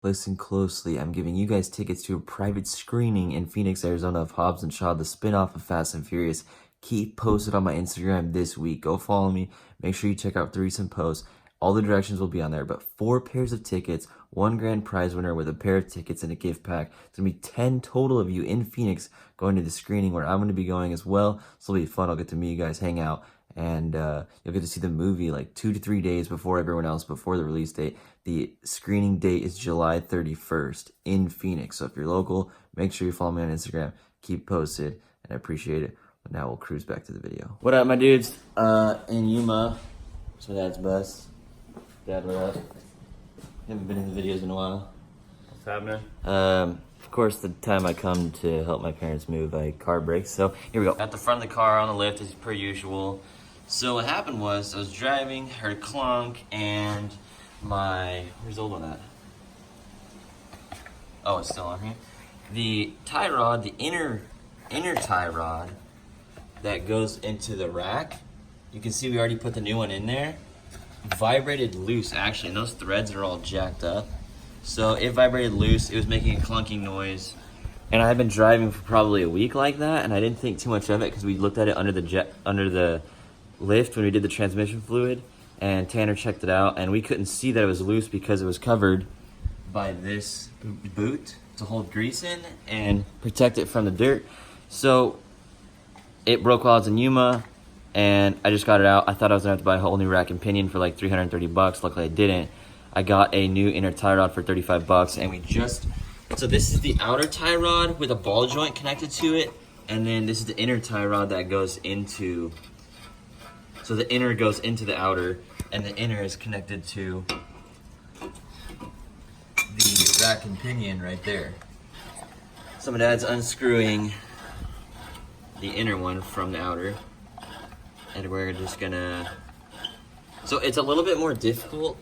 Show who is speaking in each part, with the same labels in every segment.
Speaker 1: Listen closely. I'm giving you guys tickets to a private screening in Phoenix, Arizona of Hobbs and Shaw, the spin-off of Fast and Furious. Keep posted on my Instagram this week. Go follow me. Make sure you check out the recent posts. All the directions will be on there, but 4 pairs of tickets, 1 grand prize winner with a pair of tickets and a gift pack. It's going to be 10 total of you in Phoenix going to the screening where I'm going to be going as well. So it'll be fun. I'll get to meet you guys, hang out, and you'll get to see the movie like 2 to 3 days before everyone else, before the release date. The screening date is July 31st in Phoenix. So if you're local, make sure you follow me on Instagram. Keep posted, and I appreciate it. But now we'll cruise back to the video. What up, my dudes? In Yuma. It's my dad's bus. Dad, what up? Haven't been in the videos in a while.
Speaker 2: What's happening?
Speaker 1: Of course, the time I come to help my parents move, I car brakes. So here we go. At the front of the car on the lift as per usual. So what happened was I was driving, heard a clunk, and where's the old one at? Oh, it's still on here. The tie rod, the inner tie rod that goes into the rack. You can see we already put the new one in there. Vibrated loose actually, and those threads are all jacked up. So it vibrated loose, it was making a clunking noise. And I had been driving for probably a week like that, and I didn't think too much of it because we looked at it under the lift when we did the transmission fluid, and Tanner checked it out, and we couldn't see that it was loose because it was covered by this boot to hold grease in and protect it from the dirt. So it broke while I was in Yuma, and I just got it out. I thought I was gonna have to buy a whole new rack and pinion for like 330 bucks. Luckily I didn't. I got a new inner tie rod for 35 bucks, and so this is the outer tie rod with a ball joint connected to it, and then this is the inner tie rod that goes into, so the inner goes into the outer, and the inner is connected to the rack and pinion right there. So my dad's unscrewing the inner one from the outer, and we're just gonna, so it's a little bit more difficult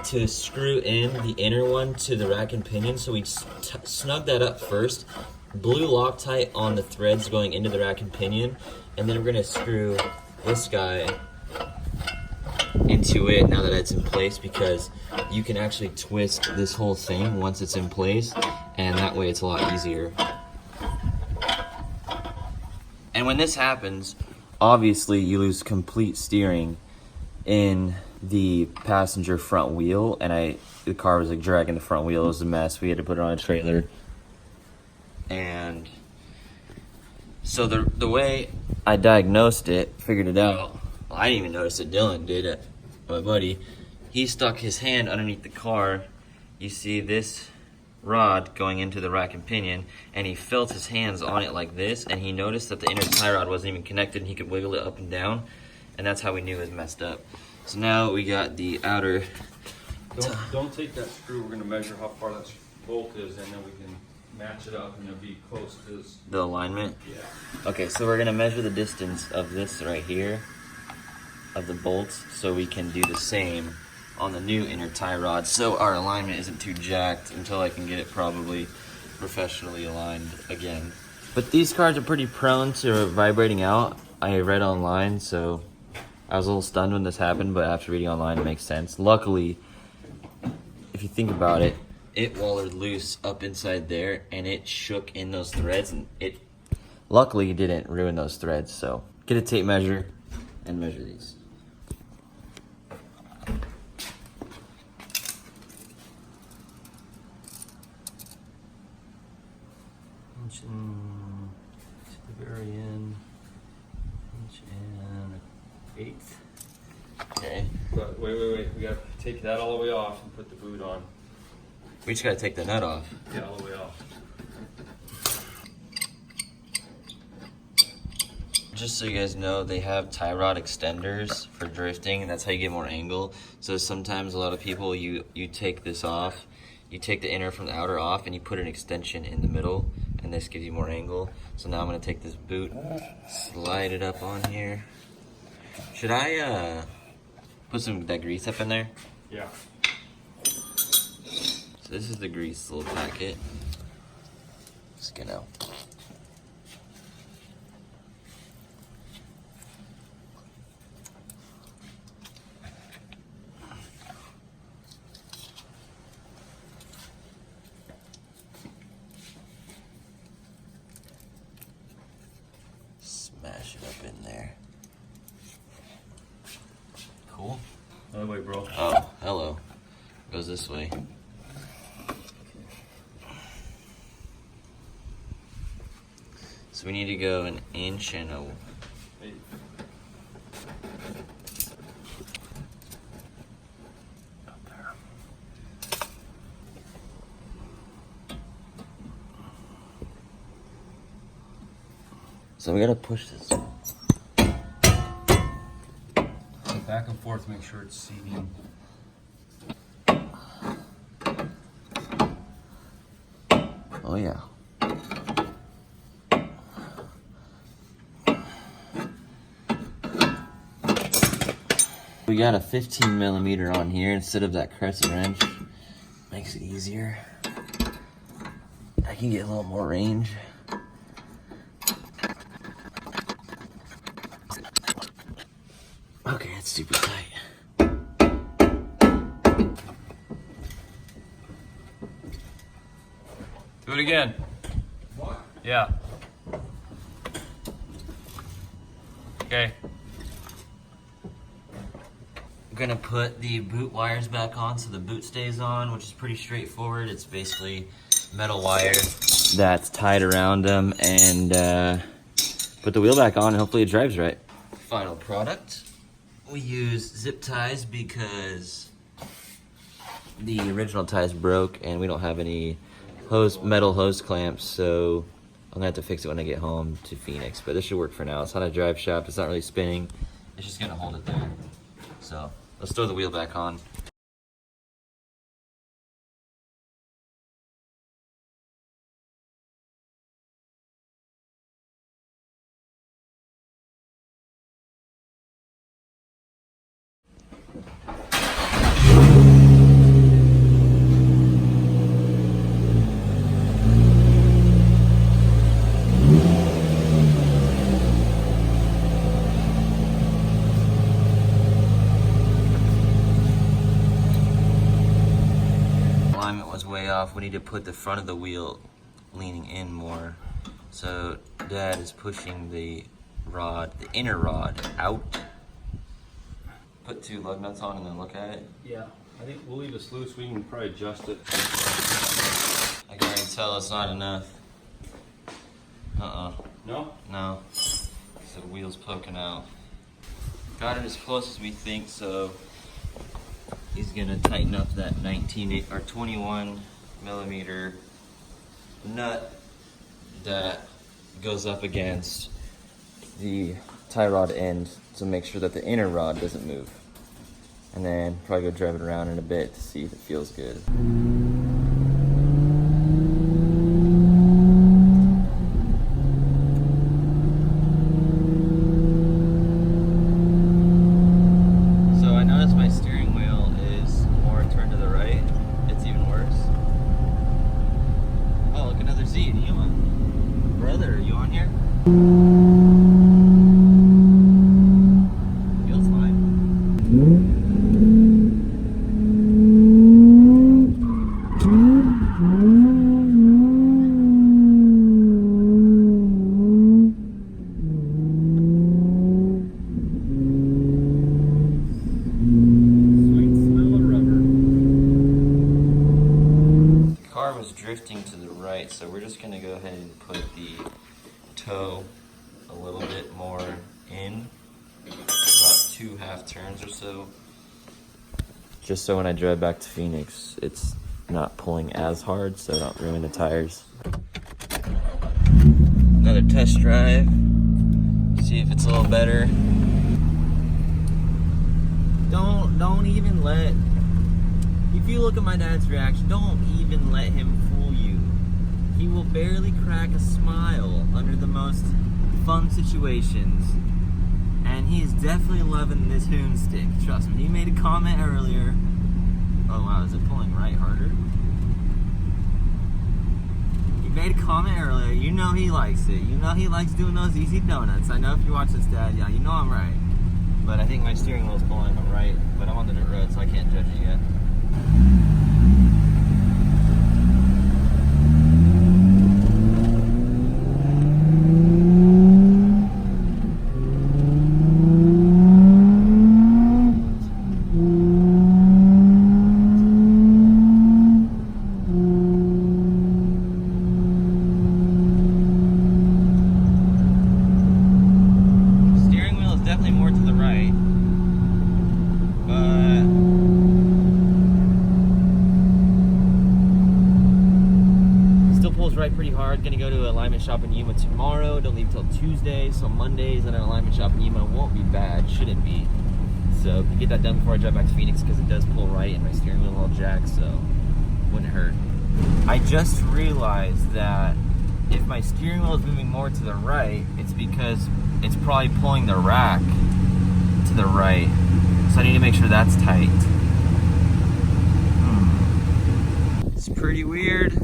Speaker 1: to screw in the inner one to the rack and pinion, so we snug that up first, blew Loctite on the threads going into the rack and pinion, and then we're gonna screw this guy into it now that it's in place, because you can actually twist this whole thing once it's in place, and that way it's a lot easier. And when this happens, obviously you lose complete steering in the passenger front wheel, and the car was like dragging the front wheel. It was a mess. We had to put it on a trailer. And so the way I diagnosed it, figured it out, well, I didn't even notice it, Dylan did it, my buddy. He stuck his hand underneath the car. You see this rod going into the rack and pinion, and he felt his hands on it like this, and he noticed that the inner tie rod wasn't even connected, and he could wiggle it up and down, and that's how we knew it was messed up. So now we got the outer.
Speaker 2: Don't take that screw. We're gonna measure how far that bolt is, and then we can match it up, and it'll be close to this.
Speaker 1: The alignment?
Speaker 2: Yeah.
Speaker 1: Okay, so we're gonna measure the distance of this right here, of the bolts, so we can do the same on the new inner tie rod, so our alignment isn't too jacked until I can get it probably professionally aligned again. But these cars are pretty prone to vibrating out. I read online, so I was a little stunned when this happened, but after reading online, it makes sense. Luckily, if you think about it, it wallered loose up inside there, and it shook in those threads, and it luckily didn't ruin those threads. So get a tape measure and measure these. Inch and to the very end. Inch and an eighth. Okay.
Speaker 2: But wait. We gotta take that all the way off and put the boot on.
Speaker 1: We just gotta take the nut off.
Speaker 2: Yeah, all the way off.
Speaker 1: Just so you guys know, they have tie rod extenders for drifting, and that's how you get more angle. So sometimes a lot of people, you take this off, you take the inner from the outer off, and you put an extension in the middle, and this gives you more angle. So now I'm gonna take this boot, slide it up on here. Should I put some of that grease up in there?
Speaker 2: Yeah.
Speaker 1: So this is the grease little packet. Just gonna.
Speaker 2: bro.
Speaker 1: Oh, hello. Goes this way. So we need to go an inch and a...
Speaker 2: Hey.
Speaker 1: So we gotta push this.
Speaker 2: Back and forth, make sure it's seating.
Speaker 1: Oh yeah. We got a 15 millimeter on here instead of that crescent wrench. Makes it easier. I can get a little more range. Okay, it's super tight.
Speaker 2: Do it again.
Speaker 3: What?
Speaker 2: Yeah. Okay.
Speaker 1: I'm gonna put the boot wires back on so the boot stays on, which is pretty straightforward. It's basically metal wire that's tied around them, and put the wheel back on and hopefully it drives right. Final product. We use zip ties because the original ties broke and we don't have any metal hose clamps, so I'm gonna have to fix it when I get home to Phoenix, but this should work for now. It's not a drive shaft, it's not really spinning. It's just gonna hold it there. So let's throw the wheel back on. Alignment was way off. We need to put the front of the wheel leaning in more. So Dad is pushing the rod, the inner rod, out. Put 2 lug nuts on and then look at it.
Speaker 2: Yeah. I think we'll leave this loose. We can probably adjust it.
Speaker 1: I can already tell it's not enough.
Speaker 2: No?
Speaker 1: No. So the wheel's poking out. Got it as close as we think, so he's gonna tighten up that 21 millimeter nut that goes up against the tie rod end to make sure that the inner rod doesn't move. And then probably go drive it around in a bit to see if it feels good. So I noticed my steering wheel is more turned to the right. It's even worse. Oh, look, another seat, Yuma. Brother, are you on here? Feels fine. Drifting to the right, so we're just going to go ahead and put the toe a little bit more in, about 2 half turns or so, just so when I drive back to Phoenix it's not pulling as hard, so I don't ruin the tires. Another test drive, see if it's a little better. Don't even let, if you look at my dad's reaction, don't even let him fool you. He will barely crack a smile under the most fun situations. And he is definitely loving this hoon stick. Trust me, he made a comment earlier. Oh wow, is it pulling right harder? He made a comment earlier, you know he likes it. You know he likes doing those easy donuts. I know if you watch this, Dad, yeah, you know I'm right. But I think my steering wheel is pulling right, but I'm on the dirt road, so I can't judge it yet. pulls right pretty hard. Gonna go to an alignment shop in Yuma tomorrow. Don't leave till Tuesday, so Mondays at an alignment shop in Yuma won't be bad, shouldn't be. So get that done before I drive back to Phoenix because it does pull right and my steering wheel all jacked, so wouldn't hurt. I just realized that if my steering wheel is moving more to the right, it's because it's probably pulling the rack to the right. So I need to make sure that's tight. It's pretty weird.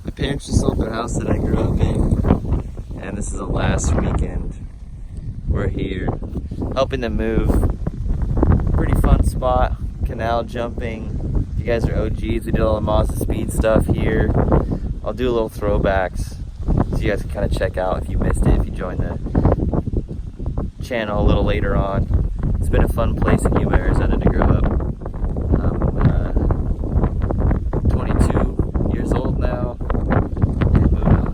Speaker 1: My parents just sold their house that I grew up in, and this is the last weekend we're here, helping them move. Pretty fun spot, canal jumping. If you guys are OGs, we did all the Mazda speed stuff here. I'll do a little throwbacks so you guys can kind of check out if you missed it, if you joined the channel a little later on. It's been a fun place in Yuma, Arizona to grow up. I'm 22 years old now. And moving on.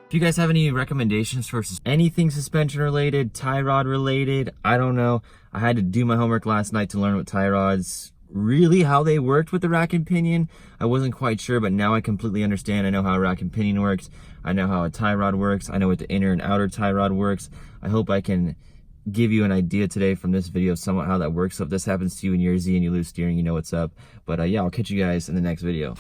Speaker 1: If you guys have any recommendations for anything suspension related, tie rod related, I don't know. I had to do my homework last night to learn what tie rods, really how they worked with the rack and pinion. I wasn't quite sure, but now I completely understand. I know how a rack and pinion works. I know how a tie rod works. I know what the inner and outer tie rod works. I hope I can give you an idea today from this video somewhat how that works. So if this happens to you in your Z and you lose steering, you know what's up. But yeah, I'll catch you guys in the next video.